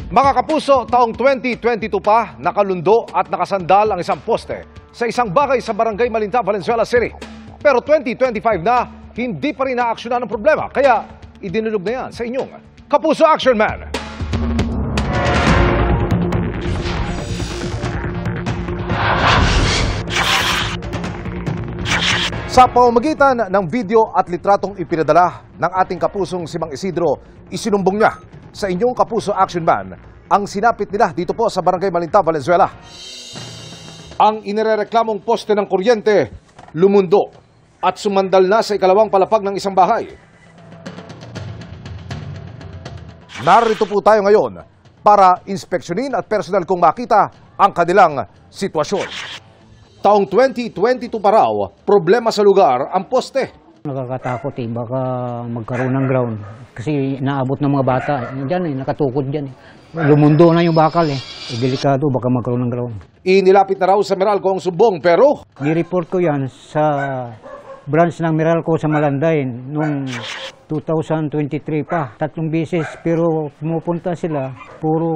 Mga kapuso, taong 2022 pa, nakalundo at nakasandal ang isang poste sa isang bahay sa Barangay Malinta, Valenzuela City. Pero 2025 na, hindi pa rin naaksyonan ang problema. Kaya idinulog na yan sa inyong Kapuso Action Man. Sa pamamagitan ng video at litratong ipinadala ng ating kapusong si Mang Isidro, isinumbong niya sa inyong Kapuso Action Man ang sinapit nila dito po sa Barangay Malinta, Valenzuela. Ang inirereklamong poste ng kuryente lumundo at sumandal na sa ikalawang palapag ng isang bahay. Narito po tayo ngayon para inspeksyonin at personal kong makita ang kanilang sitwasyon. Taong 2022 pa raw, problema sa lugar ang poste. Nakakatakot baka magkaroon ng ground. Kasi naabot ng mga bata. Diyan nakatukod dyan. Lumundo na yung bakal delikado, baka magkaroon ng ground. Inilapit na raw sa Meralco ang sumbong pero Ni-report ko yan sa branch ng Meralco sa Malanday noong 2023 pa. 3 beses pero pumupunta sila. Puro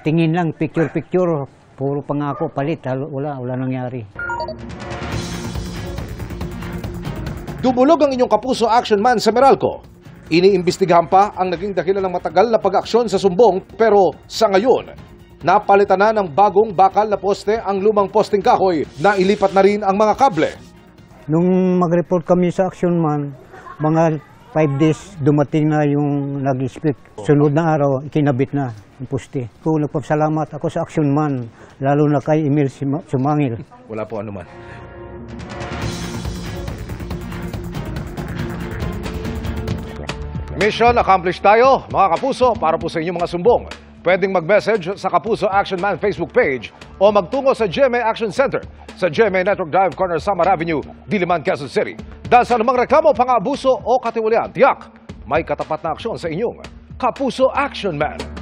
tingin lang, picture-picture. Puro pangako, palit, wala nangyari. Dumulog ang inyong Kapuso Action Man sa Meralco. Iniimbestigahan pa ang naging dahilan ng matagal na pag-aksyon sa sumbong pero sa ngayon, napalitan na ng bagong bakal na poste ang lumang posting kahoy na ilipat na rin ang mga kable. Nung mag-report kami sa Action Man, mga 5 days dumating na yung nag-split. Sunod na araw, ikinabit na yung poste. Kung nagpapasalamat ako sa Action Man, lalo na kay Emil Sumangil. Wala po anuman. Mission accomplished tayo, mga kapuso, para po sa inyong mga sumbong. Pwedeng mag-message sa Kapuso Action Man Facebook page o magtungo sa GMA Action Center sa GMA Network Drive, Corner Samar Avenue, Diliman, Quezon City. Dahil sa anumang reklamo, pang-abuso o katiwalian, tiyak, may katapat na aksyon sa inyong Kapuso Action Man.